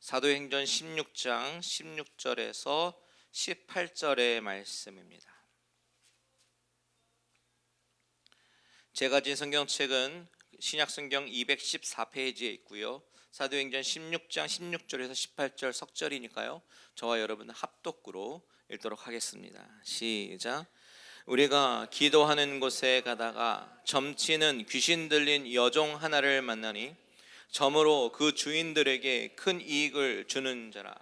사도행전 16장 16절에서 18절의 말씀입니다. 제가 가진 성경책은 신약성경 214페이지에 있고요. 사도행전 16장 16절에서 18절 석절이니까요. 저와 여러분 합독구로 읽도록 하겠습니다. 시작. 우리가 기도하는 곳에 가다가 점치는 귀신 들린 여종 하나를 만나니 점으로 그 주인들에게 큰 이익을 주는 자라.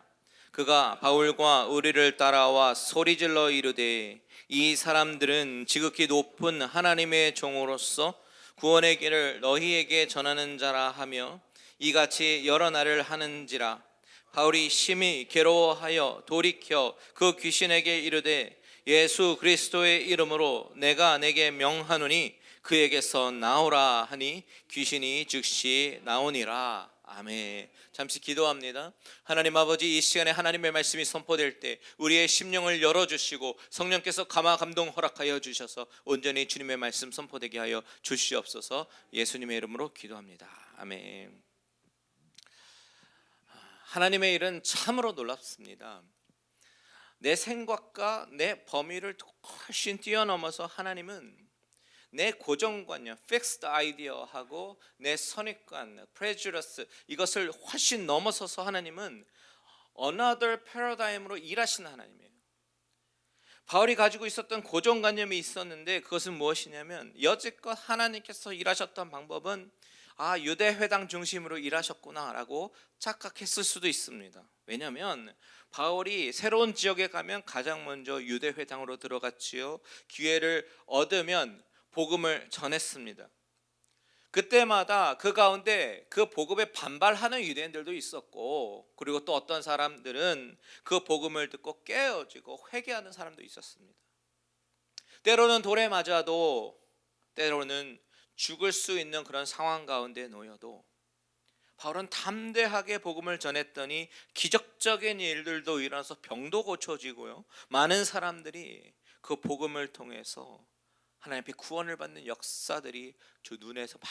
그가 바울과 우리를 따라와 소리질러 이르되 이 사람들은 지극히 높은 하나님의 종으로서 구원의 길을 너희에게 전하는 자라 하며 이같이 여러 날을 하는지라. 바울이 심히 괴로워하여 돌이켜 그 귀신에게 이르되 예수 그리스도의 이름으로 내가 내게 명하노니 그에게서 나오라 하니 귀신이 즉시 나오니라. 아멘. 잠시 기도합니다. 하나님 아버지, 이 시간에 하나님의 말씀이 선포될 때 우리의 심령을 열어주시고 성령께서 감화 감동 허락하여 주셔서 온전히 주님의 말씀 선포되게 하여 주시옵소서. 예수님의 이름으로 기도합니다. 아멘. 하나님의 일은 참으로 놀랍습니다. 내 생각과 내 범위를 훨씬 뛰어넘어서 하나님은 내 고정관념, fixed idea하고 내 선입관, prejudice 이것을 훨씬 넘어서서 하나님은 another paradigm으로 일하시는 하나님이에요. 바울이 가지고 있었던 고정관념이 있었는데 그것은 무엇이냐면 여지껏 하나님께서 일하셨던 방법은 유대회당 중심으로 일하셨구나라고 착각했을 수도 있습니다. 왜냐하면 바울이 새로운 지역에 가면 가장 먼저 유대회당으로 들어갔지요. 기회를 얻으면 복음을 전했습니다. 그때마다 그 가운데 그 복음에 반발하는 유대인들도 있었고, 그리고 또 어떤 사람들은 그 복음을 듣고 깨어지고 회개하는 사람도 있었습니다. 때로는 돌에 맞아도, 때로는 죽을 수 있는 그런 상황 가운데 놓여도 바울은 담대하게 복음을 전했더니 기적적인 일들도 일어나서 병도 고쳐지고요, 많은 사람들이 그 복음을 통해서 하나님 앞에 구원을 받는 역사들이 주 눈에서 막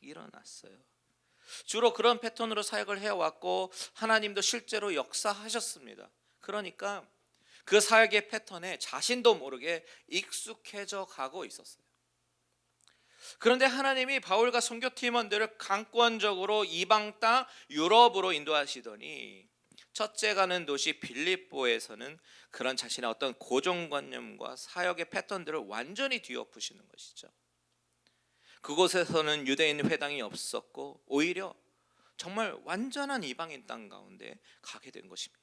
일어났어요. 주로 그런 패턴으로 사역을 해왔고 하나님도 실제로 역사하셨습니다. 그러니까 그 사역의 패턴에 자신도 모르게 익숙해져 가고 있었어요. 그런데 하나님이 바울과 선교팀원들을 강권적으로 이방 땅 유럽으로 인도하시더니 첫째 가는 도시 빌립보에서는 그런 자신의 어떤 고정관념과 사역의 패턴들을 완전히 뒤엎으시는 것이죠. 그곳에서는 유대인 회당이 없었고 오히려 정말 완전한 이방인 땅 가운데 가게 된 것입니다.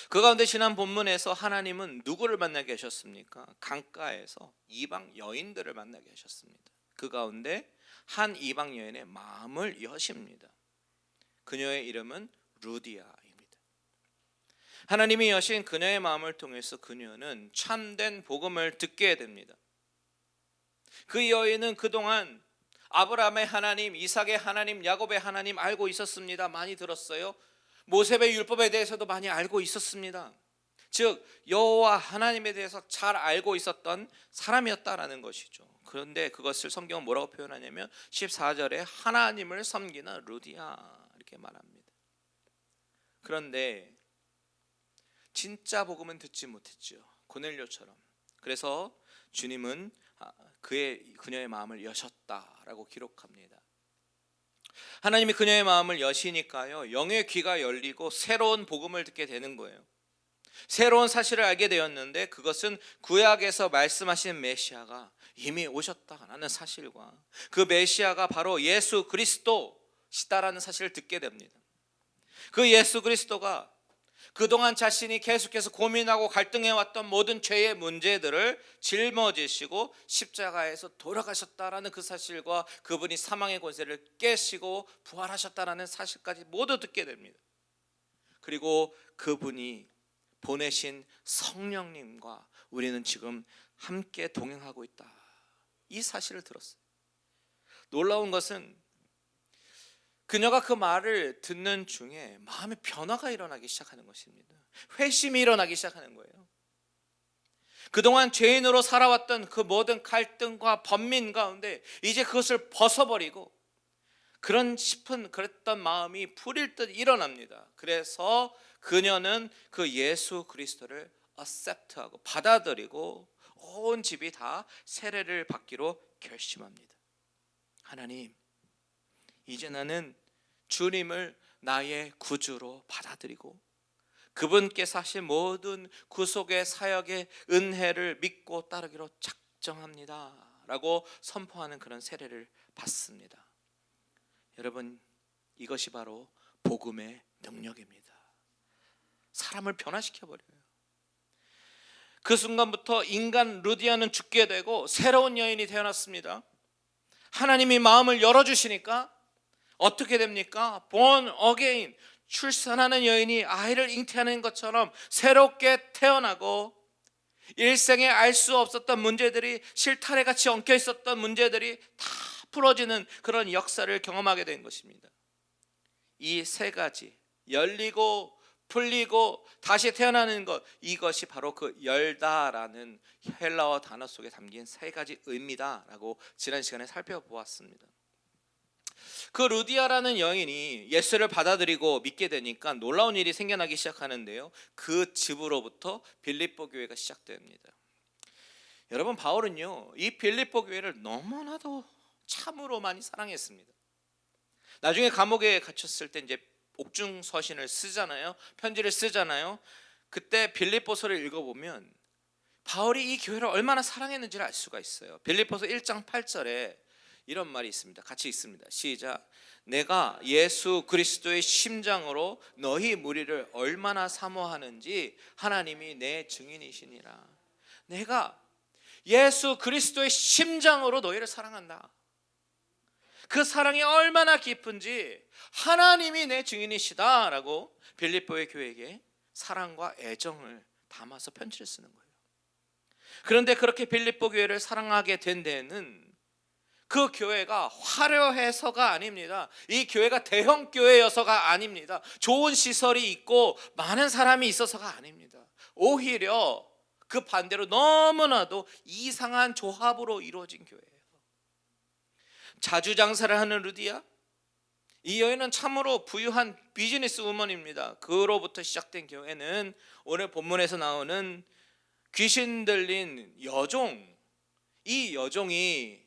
그 가운데 지난 본문에서 하나님은 누구를 만나게 하셨습니까? 강가에서 이방 여인들을 만나게 하셨습니다. 그 가운데 한 이방 여인의 마음을 여십니다. 그녀의 이름은 루디아입니다. 하나님이 여신 그녀의 마음을 통해서 그녀는 참된 복음을 듣게 됩니다. 그 여인은 그동안 아브라함의 하나님, 이삭의 하나님, 야곱의 하나님 알고 있었습니다. 많이 들었어요. 모세의 율법에 대해서도 많이 알고 있었습니다. 즉 여호와 하나님에 대해서 잘 알고 있었던 사람이었다라는 것이죠. 그런데 그것을 성경은 뭐라고 표현하냐면 14절에 하나님을 섬기는 루디아 이렇게 말합니다. 그런데 진짜 복음은 듣지 못했죠. 고넬료처럼. 그래서 주님은 그녀의 마음을 여셨다라고 기록합니다. 하나님이 그녀의 마음을 여시니까요, 영의 귀가 열리고 새로운 복음을 듣게 되는 거예요. 새로운 사실을 알게 되었는데 그것은 구약에서 말씀하신 메시아가 이미 오셨다라는 사실과 그 메시아가 바로 예수 그리스도시다라는 사실을 듣게 됩니다. 그 예수 그리스도가 그동안 자신이 계속해서 고민하고 갈등해왔던 모든 죄의 문제들을 짊어지시고 십자가에서 돌아가셨다라는 그 사실과 그분이 사망의 권세를 깨시고 부활하셨다라는 사실까지 모두 듣게 됩니다. 그리고 그분이 보내신 성령님과 우리는 지금 함께 동행하고 있다, 이 사실을 들었어요. 놀라운 것은 그녀가 그 말을 듣는 중에 마음의 변화가 일어나기 시작하는 것입니다. 회심이 일어나기 시작하는 거예요. 그동안 죄인으로 살아왔던 그 모든 갈등과 번민 가운데 이제 그것을 벗어버리고 그런 싶은 그랬던 마음이 불일 듯 일어납니다. 그래서 그녀는 그 예수 그리스도를 accept하고 받아들이고 온 집이 다 세례를 받기로 결심합니다. 하나님, 이제 나는 주님을 나의 구주로 받아들이고 그분께서 하신 모든 구속의 사역의 은혜를 믿고 따르기로 작정합니다 라고 선포하는 그런 세례를 받습니다. 여러분, 이것이 바로 복음의 능력입니다. 사람을 변화시켜버려요. 그 순간부터 인간 루디아는 죽게 되고 새로운 여인이 태어났습니다. 하나님이 마음을 열어주시니까 어떻게 됩니까? born again, 출산하는 여인이 아이를 잉태하는 것처럼 새롭게 태어나고 일생에 알 수 없었던 문제들이 실타래같이 엉켜 있었던 문제들이 다 풀어지는 그런 역사를 경험하게 된 것입니다. 이 세 가지, 열리고 풀리고 다시 태어나는 것, 이것이 바로 그 열다라는 헬라어 단어 속에 담긴 세 가지 의미다라고 지난 시간에 살펴보았습니다. 그 루디아라는 여인이 예수를 받아들이고 믿게 되니까 놀라운 일이 생겨나기 시작하는데요, 그 집으로부터 빌립보 교회가 시작됩니다. 여러분, 바울은요 이 빌립보 교회를 너무나도 참으로 많이 사랑했습니다. 나중에 감옥에 갇혔을 때 이제 옥중 서신을 쓰잖아요. 편지를 쓰잖아요. 그때 빌립보서를 읽어보면 바울이 이 교회를 얼마나 사랑했는지를 알 수가 있어요. 빌립보서 1장 8절에 이런 말이 있습니다. 같이 읽습니다. 시작. 내가 예수 그리스도의 심장으로 너희 무리를 얼마나 사모하는지 하나님이 내 증인이시니라. 내가 예수 그리스도의 심장으로 너희를 사랑한다. 그 사랑이 얼마나 깊은지 하나님이 내 증인이시다라고 빌립보의 교회에게 사랑과 애정을 담아서 편지를 쓰는 거예요. 그런데 그렇게 빌립보 교회를 사랑하게 된 데에는 그 교회가 화려해서가 아닙니다. 이 교회가 대형 교회여서가 아닙니다. 좋은 시설이 있고 많은 사람이 있어서가 아닙니다. 오히려 그 반대로 너무나도 이상한 조합으로 이루어진 교회예요. 자주 장사를 하는 루디아, 이 여인은 참으로 부유한 비즈니스 우먼입니다. 그로부터 시작된 교회는 오늘 본문에서 나오는 귀신 들린 여종, 이 여종이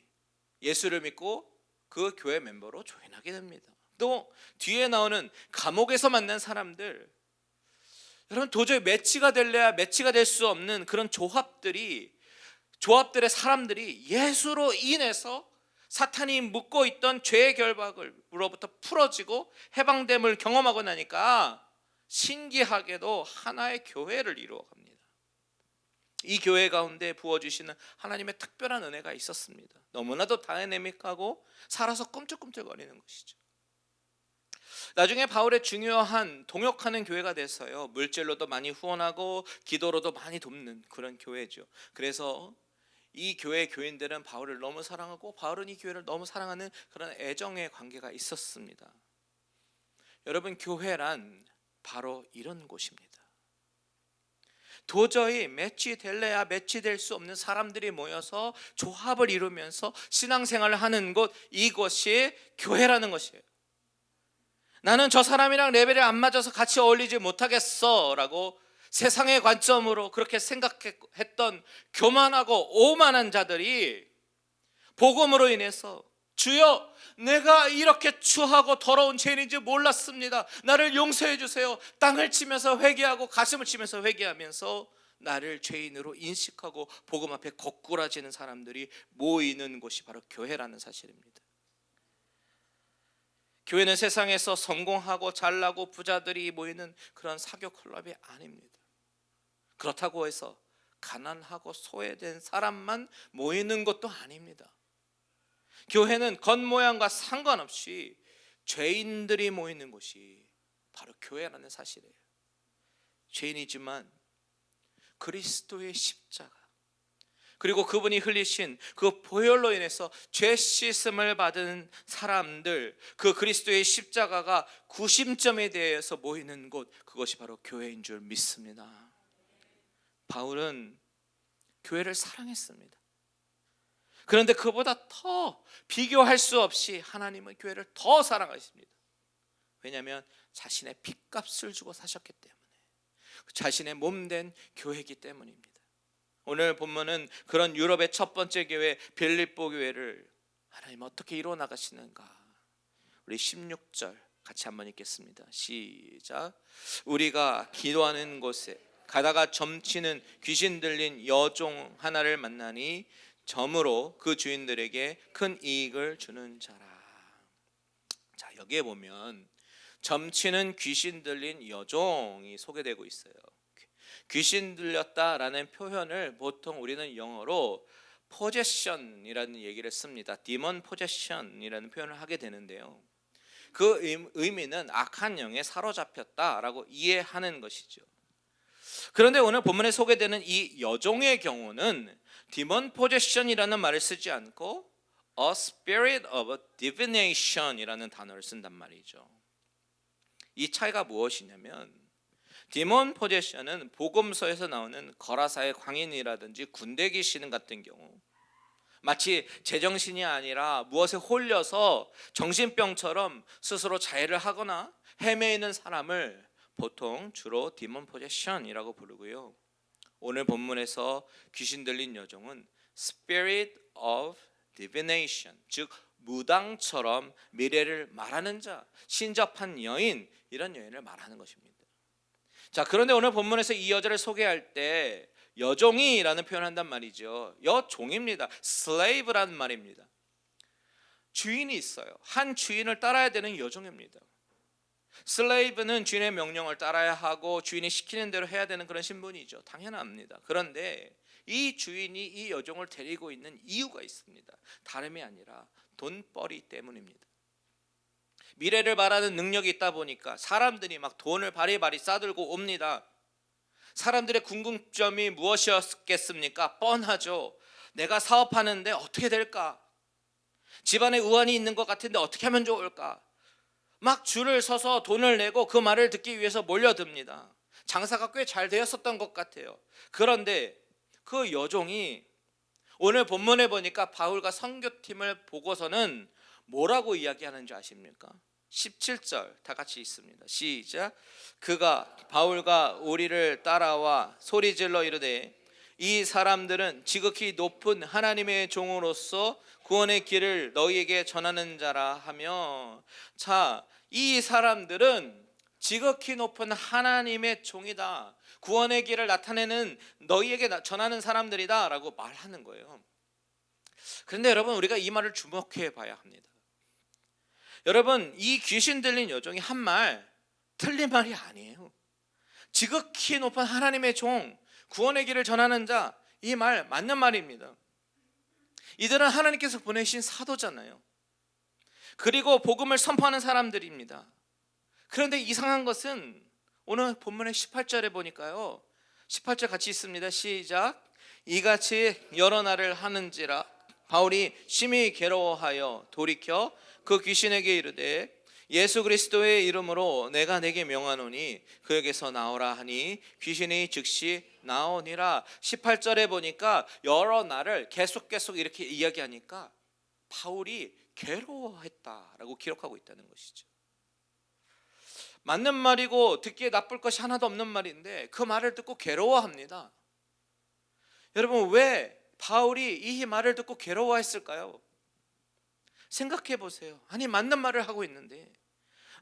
예수를 믿고 그 교회 멤버로 조인하게 됩니다. 또 뒤에 나오는 감옥에서 만난 사람들, 여러분 도저히 매치가 될래야 매치가 될 수 없는 그런 조합들의 사람들이 예수로 인해서 사탄이 묶고 있던 죄의 결박으로부터 풀어지고 해방됨을 경험하고 나니까 신기하게도 하나의 교회를 이루어갑니다. 이 교회 가운데 부어주시는 하나님의 특별한 은혜가 있었습니다. 너무나도 다이내믹하고 살아서 꿈틀꿈틀거리는 것이죠. 나중에 바울의 중요한 동역하는 교회가 돼서요, 물질로도 많이 후원하고 기도로도 많이 돕는 그런 교회죠. 그래서 이 교회 교인들은 바울을 너무 사랑하고 바울은 이 교회를 너무 사랑하는 그런 애정의 관계가 있었습니다. 여러분, 교회란 바로 이런 곳입니다. 도저히 매치될래야 매치될 수 없는 사람들이 모여서 조합을 이루면서 신앙생활을 하는 곳, 이것이 교회라는 것이에요. 나는 저 사람이랑 레벨이 안 맞아서 같이 어울리지 못하겠어 라고 세상의 관점으로 그렇게 생각했던 교만하고 오만한 자들이 복음으로 인해서 주여, 내가 이렇게 추하고 더러운 죄인인지 몰랐습니다. 나를 용서해 주세요. 땅을 치면서 회개하고 가슴을 치면서 회개하면서 나를 죄인으로 인식하고 복음 앞에 거꾸라지는 사람들이 모이는 곳이 바로 교회라는 사실입니다. 교회는 세상에서 성공하고 잘나고 부자들이 모이는 그런 사교 클럽이 아닙니다. 그렇다고 해서 가난하고 소외된 사람만 모이는 것도 아닙니다. 교회는 겉모양과 상관없이 죄인들이 모이는 곳이 바로 교회라는 사실이에요. 죄인이지만 그리스도의 십자가, 그리고 그분이 흘리신 그 보혈로 인해서 죄 씻음을 받은 사람들, 그 그리스도의 십자가가 구심점에 대해서 모이는 곳, 그것이 바로 교회인 줄 믿습니다. 바울은 교회를 사랑했습니다. 그런데 그보다 더 비교할 수 없이 하나님은 교회를 더 사랑하십니다. 왜냐하면 자신의 핏값을 주고 사셨기 때문에, 자신의 몸된 교회이기 때문입니다. 오늘 본문은 그런 유럽의 첫 번째 교회 빌립보 교회를 하나님 어떻게 이루어 나가시는가. 우리 16절 같이 한번 읽겠습니다. 시작. 우리가 기도하는 곳에 가다가 점치는 귀신 들린 여종 하나를 만나니 점으로 그 주인들에게 큰 이익을 주는 자라. 자, 여기에 보면 점치는 귀신 들린 여종이 소개되고 있어요. 귀신 들렸다라는 표현을 보통 우리는 영어로 possession이라는 얘기를 씁니다. demon possession이라는 표현을 하게 되는데요, 그 의미는 악한 영에 사로잡혔다라고 이해하는 것이죠. 그런데 오늘 본문에 소개되는 이 여종의 경우는 demon possession이라는 말을 쓰지 않고 a spirit of divination이라는 단어를 쓴단 말이죠. 이 차이가 무엇이냐면, 디몬 포제션은 복음서에서 나오는 거라사의 광인이라든지 군대 귀신 같은 경우, 마치 제정신이 아니라 무엇에 홀려서 정신병처럼 스스로 자해를 하거나 헤매이는 사람을 보통 주로 디몬 포제션이라고 부르고요, 오늘 본문에서 귀신 들린 여종은 Spirit of Divination, 즉 무당처럼 미래를 말하는 자, 신접한 여인, 이런 여인을 말하는 것입니다. 자, 그런데 오늘 본문에서 이 여자를 소개할 때 여종이라는 표현을 한단 말이죠. 여종입니다. slave라는 말입니다. 주인이 있어요. 한 주인을 따라야 되는 여종입니다. 슬레이브는 주인의 명령을 따라야 하고 주인이 시키는 대로 해야 되는 그런 신분이죠. 당연합니다. 그런데 이 주인이 이 여종을 데리고 있는 이유가 있습니다. 다름이 아니라 돈벌이 때문입니다. 미래를 말하는 능력이 있다 보니까 사람들이 막 돈을 바리바리 싸들고 옵니다. 사람들의 궁금점이 무엇이었겠습니까? 뻔하죠. 내가 사업하는데 어떻게 될까? 집안에 우환이 있는 것 같은데 어떻게 하면 좋을까? 막 줄을 서서 돈을 내고 그 말을 듣기 위해서 몰려듭니다. 장사가 꽤 잘 되었었던 것 같아요. 그런데 그 여종이 오늘 본문에 보니까 바울과 선교팀을 보고서는 뭐라고 이야기하는지 아십니까? 17절 다 같이 있습니다. 시작. 그가 바울과 우리를 따라와 소리질러 이르되 이 사람들은 지극히 높은 하나님의 종으로서 구원의 길을 너희에게 전하는 자라 하며, 자, 이 사람들은 지극히 높은 하나님의 종이다, 구원의 길을 나타내는 너희에게 전하는 사람들이다 라고 말하는 거예요. 그런데 여러분, 우리가 이 말을 주목해 봐야 합니다. 여러분, 이 귀신 들린 여종이 한 말 틀린 말이 아니에요. 지극히 높은 하나님의 종, 구원의 길을 전하는 자, 이 말 맞는 말입니다. 이들은 하나님께서 보내신 사도잖아요. 그리고 복음을 선포하는 사람들입니다. 그런데 이상한 것은 오늘 본문의 18절에 보니까요, 18절 같이 있습니다. 시작. 이같이 여러 날을 하는지라 바울이 심히 괴로워하여 돌이켜 그 귀신에게 이르되 예수 그리스도의 이름으로 내가 내게 명하노니 그에게서 나오라 하니 귀신이 즉시 나오니라. 18절에 보니까 여러 날을 계속 이렇게 이야기하니까 바울이 괴로워했다라고 기록하고 있다는 것이죠. 맞는 말이고 듣기에 나쁠 것이 하나도 없는 말인데 그 말을 듣고 괴로워합니다. 여러분, 왜 바울이 이 말을 듣고 괴로워했을까요? 생각해 보세요. 아니, 맞는 말을 하고 있는데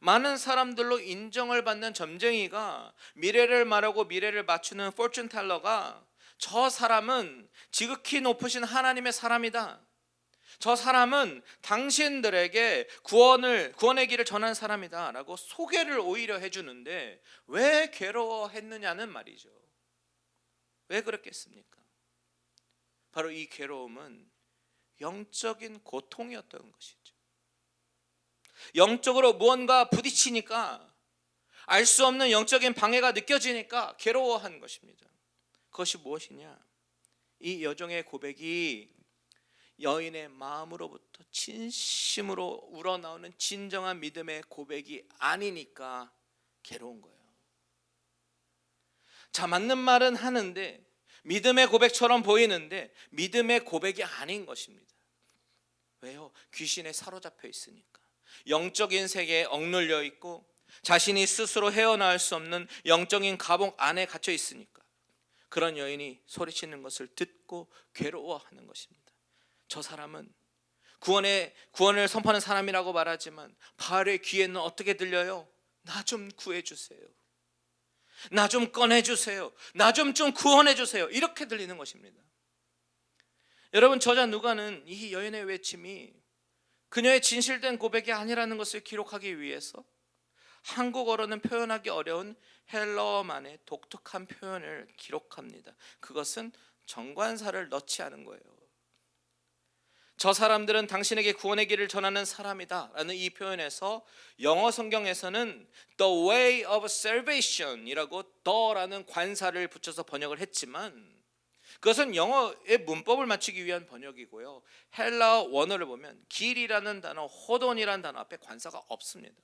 많은 사람들로 인정을 받는 점쟁이가, 미래를 말하고 미래를 맞추는 포춘 텔러가 저 사람은 지극히 높으신 하나님의 사람이다, 저 사람은 당신들에게 구원의 길을 전하는 사람이다 라고 소개를 오히려 해주는데 왜 괴로워했느냐는 말이죠. 왜 그랬겠습니까? 바로 이 괴로움은 영적인 고통이었던 것이죠. 영적으로 무언가 부딪히니까 알 수 없는 영적인 방해가 느껴지니까 괴로워한 것입니다. 그것이 무엇이냐? 이 여종의 고백이 여인의 마음으로부터 진심으로 우러나오는 진정한 믿음의 고백이 아니니까 괴로운 거예요. 자, 맞는 말은 하는데 믿음의 고백처럼 보이는데 믿음의 고백이 아닌 것입니다. 왜요? 귀신에 사로잡혀 있으니까. 영적인 세계에 억눌려 있고 자신이 스스로 헤어나올 수 없는 영적인 감옥 안에 갇혀 있으니까 그런 여인이 소리치는 것을 듣고 괴로워하는 것입니다. 저 사람은 구원을 선포하는 사람이라고 말하지만 바울의 귀에는 어떻게 들려요? 나 좀 구해주세요. 나 좀 꺼내주세요. 나 좀 구원해주세요. 이렇게 들리는 것입니다. 여러분, 저자 누가는 이 여인의 외침이 그녀의 진실된 고백이 아니라는 것을 기록하기 위해서 한국어로는 표현하기 어려운 헬라어만의 독특한 표현을 기록합니다. 그것은 정관사를 넣지 않은 거예요. 저 사람들은 당신에게 구원의 길을 전하는 사람이다 라는 이 표현에서 영어 성경에서는 The way of salvation 이라고 the라는 관사를 붙여서 번역을 했지만 그것은 영어의 문법을 맞추기 위한 번역이고요. 헬라어 원어를 보면 길이라는 단어, 호돈이라는 단어 앞에 관사가 없습니다.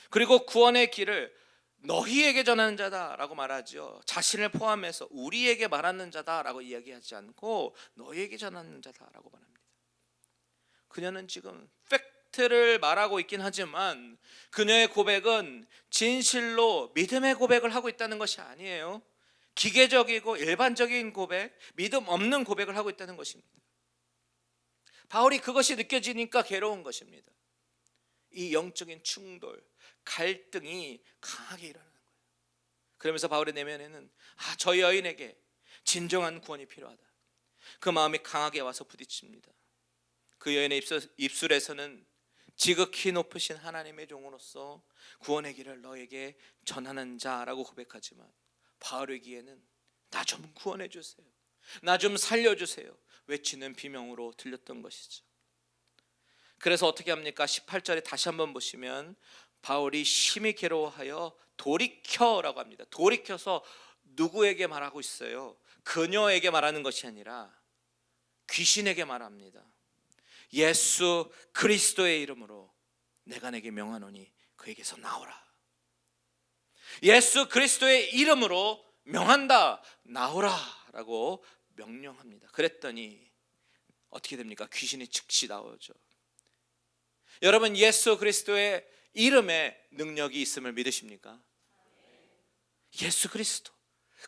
그리고 구원의 길을 너희에게 전하는 자다라고 말하죠. 자신을 포함해서 우리에게 말하는 자다라고 이야기하지 않고 너희에게 전하는 자다라고 말합니다. 그녀는 지금 팩트를 말하고 있긴 하지만 그녀의 고백은 진실로 믿음의 고백을 하고 있다는 것이 아니에요. 기계적이고 일반적인 고백, 믿음 없는 고백을 하고 있다는 것입니다. 바울이 그것이 느껴지니까 괴로운 것입니다. 이 영적인 충돌, 갈등이 강하게 일어나는 거예요. 그러면서 바울의 내면에는 저 여인에게 진정한 구원이 필요하다. 그 마음이 강하게 와서 부딪힙니다. 그 여인의 입술에서는 지극히 높으신 하나님의 종으로서 구원의 길을 너에게 전하는 자라고 고백하지만 바울의 귀에는 나 좀 구원해 주세요, 나 좀 살려주세요 외치는 비명으로 들렸던 것이죠. 그래서 어떻게 합니까? 18절에 다시 한번 보시면 바울이 심히 괴로워하여 돌이켜라고 합니다. 돌이켜서 누구에게 말하고 있어요? 그녀에게 말하는 것이 아니라 귀신에게 말합니다. 예수 그리스도의 이름으로 내가 내게 명하노니 그에게서 나오라. 예수 그리스도의 이름으로 명한다, 나오라 라고 명령합니다. 그랬더니 어떻게 됩니까? 귀신이 즉시 나오죠. 여러분, 예수 그리스도의 이름에 능력이 있음을 믿으십니까? 예수 그리스도,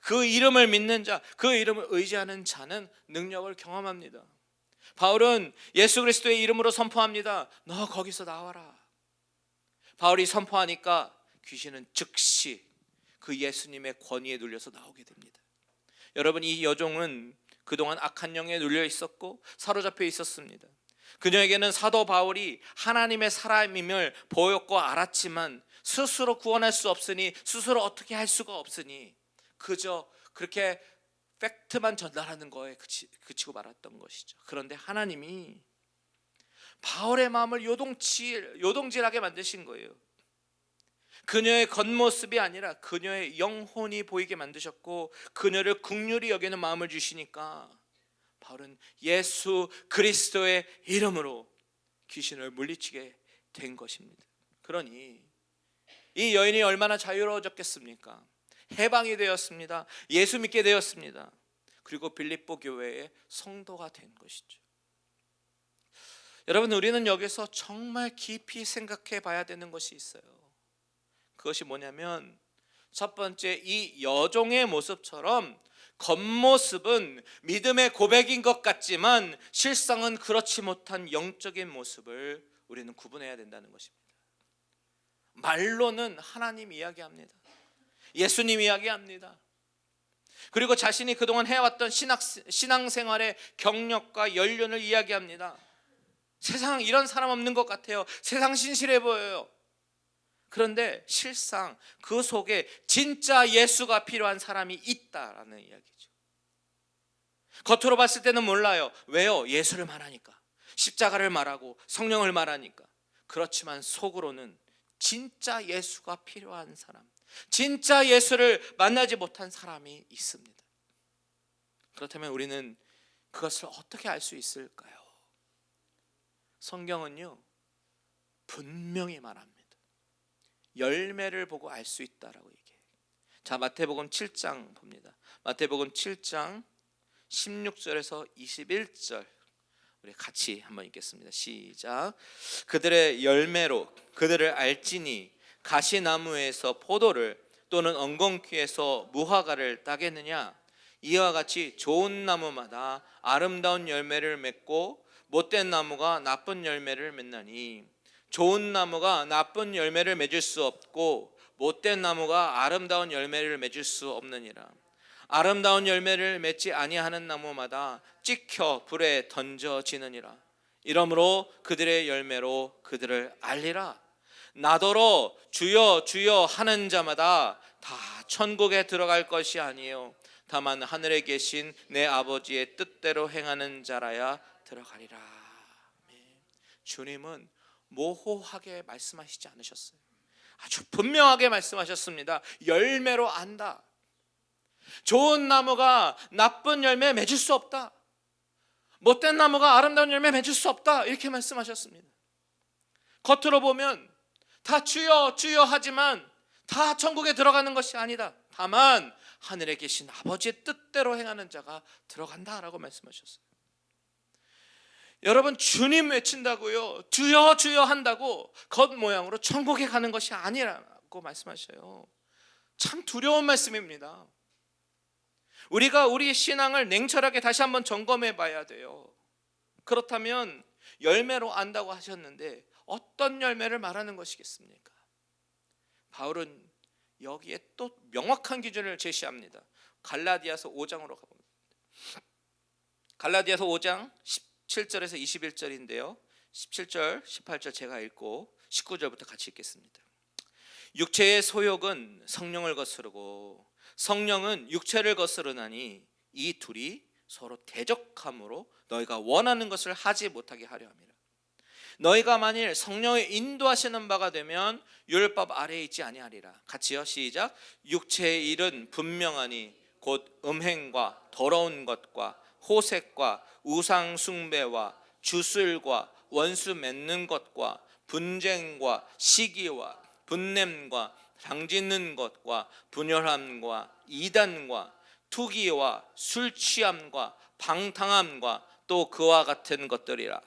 그 이름을 믿는 자, 그 이름을 의지하는 자는 능력을 경험합니다. 바울은 예수 그리스도의 이름으로 선포합니다. 너 거기서 나와라. 바울이 선포하니까 귀신은 즉시 그 예수님의 권위에 눌려서 나오게 됩니다. 여러분, 이 여종은 그동안 악한 영에 눌려 있었고 사로잡혀 있었습니다. 그녀에게는 사도 바울이 하나님의 사람임을 보였고 알았지만 스스로 구원할 수 없으니, 스스로 어떻게 할 수가 없으니 그저 그렇게 팩트만 전달하는 거에 그치고 말았던 것이죠. 그런데 하나님이 바울의 마음을 요동질하게 만드신 거예요. 그녀의 겉모습이 아니라 그녀의 영혼이 보이게 만드셨고 그녀를 긍휼히 여기는 마음을 주시니까 바울은 예수 그리스도의 이름으로 귀신을 물리치게 된 것입니다. 그러니 이 여인이 얼마나 자유로워졌겠습니까? 해방이 되었습니다. 예수 믿게 되었습니다. 그리고 빌립보 교회의 성도가 된 것이죠. 여러분, 우리는 여기서 정말 깊이 생각해 봐야 되는 것이 있어요. 그것이 뭐냐면 첫 번째, 이 여종의 모습처럼 겉모습은 믿음의 고백인 것 같지만 실상은 그렇지 못한 영적인 모습을 우리는 구분해야 된다는 것입니다. 말로는 하나님 이야기합니다. 예수님 이야기합니다. 그리고 자신이 그동안 해왔던 신앙생활의 경력과 연륜을 이야기합니다. 세상 이런 사람 없는 것 같아요. 세상 신실해 보여요. 그런데 실상 그 속에 진짜 예수가 필요한 사람이 있다라는 이야기죠. 겉으로 봤을 때는 몰라요. 왜요? 예수를 말하니까, 십자가를 말하고 성령을 말하니까. 그렇지만 속으로는 진짜 예수가 필요한 사람, 진짜 예수를 만나지 못한 사람이 있습니다. 그렇다면 우리는 그것을 어떻게 알 수 있을까요? 성경은요, 분명히 말합니다. 열매를 보고 알 수 있다라고 얘기해요. 자, 마태복음 7장 봅니다. 마태복음 7장 16절에서 21절 우리 같이 한번 읽겠습니다. 시작. 그들의 열매로 그들을 알지니 가시나무에서 포도를 또는 엉겅퀴에서 무화과를 따겠느냐. 이와 같이 좋은 나무마다 아름다운 열매를 맺고 못된 나무가 나쁜 열매를 맺나니 좋은 나무가 나쁜 열매를 맺을 수 없고 못된 나무가 아름다운 열매를 맺을 수 없느니라. 아름다운 열매를 맺지 아니하는 나무마다 찍혀 불에 던져지느니라. 이러므로 그들의 열매로 그들을 알리라. 나더러 주여 주여 하는 자마다 다 천국에 들어갈 것이 아니요 다만 하늘에 계신 내 아버지의 뜻대로 행하는 자라야 들어가리라. 주님은 모호하게 말씀하시지 않으셨어요. 아주 분명하게 말씀하셨습니다. 열매로 안다. 좋은 나무가 나쁜 열매 맺을 수 없다. 못된 나무가 아름다운 열매 맺을 수 없다. 이렇게 말씀하셨습니다. 겉으로 보면 다 주여 주여 하지만 다 천국에 들어가는 것이 아니다. 다만 하늘에 계신 아버지의 뜻대로 행하는 자가 들어간다라고 말씀하셨어요. 여러분, 주님 외친다고요, 주여 주여 한다고 겉모양으로 천국에 가는 것이 아니라고 말씀하셔요. 참 두려운 말씀입니다. 우리가 우리 신앙을 냉철하게 다시 한번 점검해 봐야 돼요. 그렇다면 열매로 안다고 하셨는데 어떤 열매를 말하는 것이겠습니까? 바울은 여기에 또 명확한 기준을 제시합니다. 갈라디아서 5장으로 가봅니다. 갈라디아서 5장 17절에서 21절인데요 17절 18절 제가 읽고 19절부터 같이 읽겠습니다. 육체의 소욕은 성령을 거스르고 성령은 육체를 거스르나니 이 둘이 서로 대적함으로 너희가 원하는 것을 하지 못하게 하려 함이라. 너희가 만일 성령의 인도하시는 바가 되면 율법 아래에 있지 아니하리라. 같이요, 시작. 육체의 일은 분명하니 곧 음행과 더러운 것과 호색과 우상 숭배와 주술과 원수 맺는 것과 분쟁과 시기와 분냄과 장짓는 것과 분열함과 이단과 투기와 술 취함과 방탕함과 또 그와 같은 것들이라.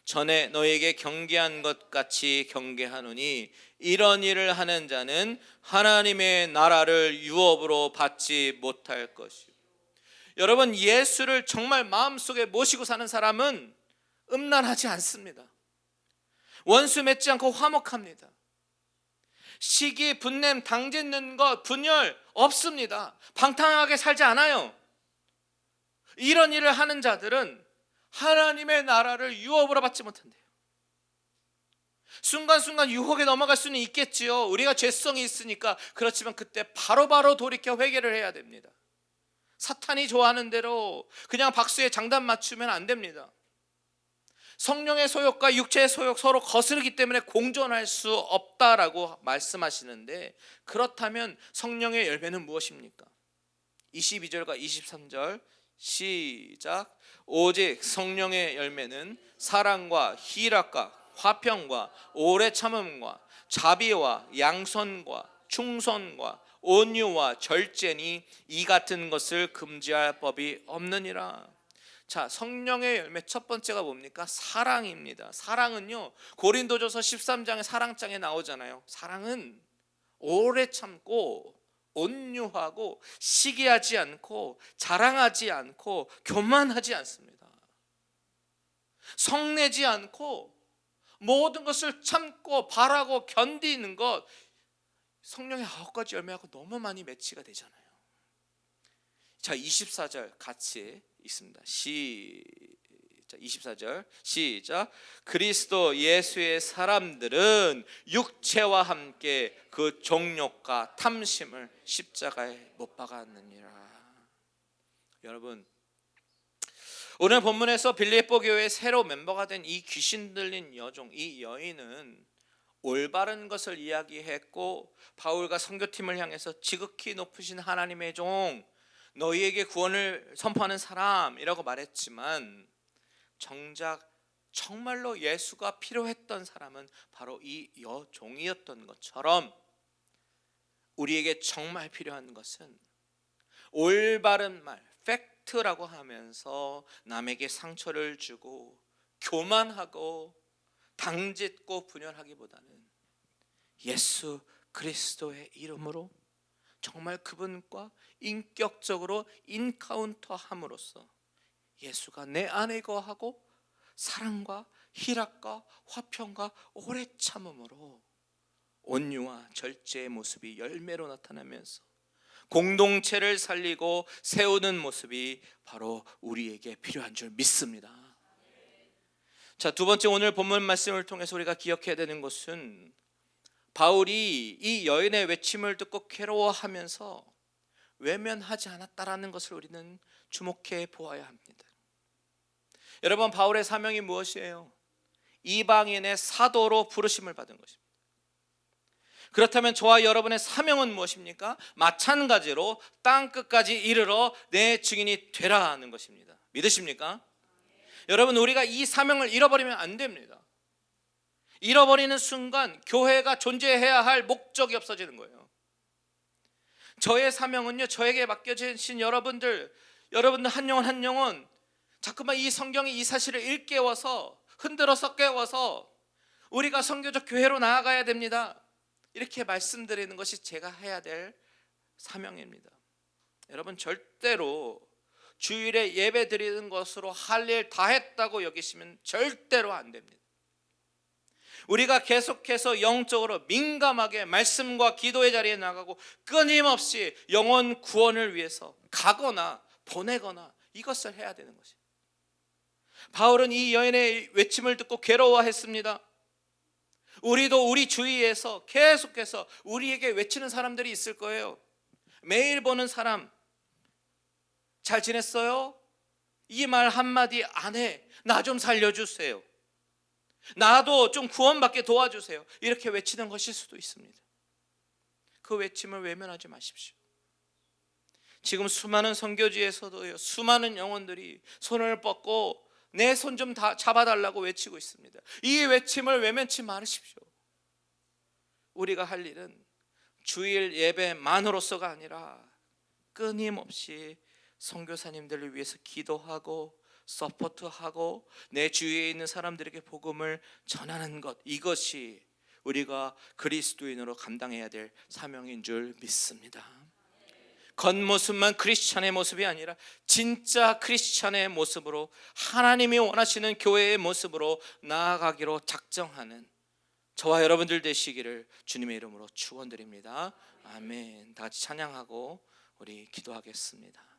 전에 너에게 경계한 것 같이 경계하노니 이런 일을 하는 자는 하나님의 나라를 유업으로 받지 못할 것이요. 여러분, 예수를 정말 마음속에 모시고 사는 사람은 음란하지 않습니다. 원수 맺지 않고 화목합니다. 시기, 분냄, 당짓는 것, 분열 없습니다. 방탕하게 살지 않아요. 이런 일을 하는 자들은 하나님의 나라를 유업으로 받지 못한대요. 순간순간 유혹에 넘어갈 수는 있겠지요. 우리가 죄성이 있으니까. 그렇지만 그때 바로바로 돌이켜 회개를 해야 됩니다. 사탄이 좋아하는 대로 그냥 박수에 장단 맞추면 안 됩니다. 성령의 소욕과 육체의 소욕 서로 거스르기 때문에 공존할 수 없다라고 말씀하시는데, 그렇다면 성령의 열매는 무엇입니까? 22절과 23절 시작. 오직 성령의 열매는 사랑과 희락과 화평과 오래 참음과 자비와 양선과 충성과 온유와 절제니 이 같은 것을 금지할 법이 없느니라. 자, 성령의 열매 첫 번째가 뭡니까? 사랑입니다. 사랑은요, 고린도전서 13장의 사랑장에 나오잖아요. 사랑은 오래 참고 온유하고 시기하지 않고 자랑하지 않고 교만하지 않습니다. 성내지 않고 모든 것을 참고 바라고 견디는 것, 성령의 9가지 열매하고 너무 많이 매치가 되잖아요. 자, 24절 같이 읽습니다. 시작. 24절 시작. 그리스도 예수의 사람들은 육체와 함께 그 정욕과 탐심을 십자가에 못 박았느니라. 여러분, 오늘 본문에서 빌립보 교회의 새로 멤버가 된 이 귀신 들린 여종, 이 여인은 올바른 것을 이야기했고 바울과 선교팀을 향해서 지극히 높으신 하나님의 종, 너희에게 구원을 선포하는 사람이라고 말했지만 정작 정말로 예수가 필요했던 사람은 바로 이 여종이었던 것처럼 우리에게 정말 필요한 것은 올바른 말, 팩트라고 하면서 남에게 상처를 주고 교만하고 당짓고 분열하기보다는 예수 그리스도의 이름으로 정말 그분과 인격적으로 인카운터 함으로써 예수가 내 안에 거하고 사랑과 희락과 화평과 오래 참음으로 온유와 절제의 모습이 열매로 나타나면서 공동체를 살리고 세우는 모습이 바로 우리에게 필요한 줄 믿습니다. 자, 두 번째, 오늘 본문 말씀을 통해서 우리가 기억해야 되는 것은 바울이 이 여인의 외침을 듣고 괴로워하면서 외면하지 않았다라는 것을 우리는 주목해 보아야 합니다. 여러분, 바울의 사명이 무엇이에요? 이방인의 사도로 부르심을 받은 것입니다. 그렇다면 저와 여러분의 사명은 무엇입니까? 마찬가지로 땅끝까지 이르러 내 증인이 되라는 것입니다. 믿으십니까? 여러분, 우리가 이 사명을 잃어버리면 안 됩니다. 잃어버리는 순간 교회가 존재해야 할 목적이 없어지는 거예요. 저의 사명은요, 저에게 맡겨진 여러분들 한 영혼 한 영혼 자꾸만 이 성경의 이 사실을 일깨워서 흔들어서 깨워서 우리가 선교적 교회로 나아가야 됩니다, 이렇게 말씀드리는 것이 제가 해야 될 사명입니다. 여러분, 절대로 주일에 예배 드리는 것으로 할 일 다 했다고 여기시면 절대로 안 됩니다. 우리가 계속해서 영적으로 민감하게 말씀과 기도의 자리에 나가고 끊임없이 영혼 구원을 위해서 가거나 보내거나 이것을 해야 되는 것입니다. 바울은 이 여인의 외침을 듣고 괴로워했습니다. 우리도 우리 주위에서 계속해서 우리에게 외치는 사람들이 있을 거예요. 매일 보는 사람, 잘 지냈어요? 이 말 한마디 안 해. 나 좀 살려주세요. 나도 좀 구원받게 도와주세요. 이렇게 외치는 것일 수도 있습니다. 그 외침을 외면하지 마십시오. 지금 수많은 선교지에서도요, 수많은 영혼들이 손을 뻗고 내 손 좀 잡아달라고 외치고 있습니다. 이 외침을 외면치 마십시오. 우리가 할 일은 주일 예배만으로서가 아니라 끊임없이 선교사님들을 위해서 기도하고 서포트하고 내 주위에 있는 사람들에게 복음을 전하는 것, 이것이 우리가 그리스도인으로 감당해야 될 사명인 줄 믿습니다. 겉모습만 크리스찬의 모습이 아니라 진짜 크리스찬의 모습으로, 하나님이 원하시는 교회의 모습으로 나아가기로 작정하는 저와 여러분들 되시기를 주님의 이름으로 축원드립니다. 아멘. 다 같이 찬양하고 우리 기도하겠습니다.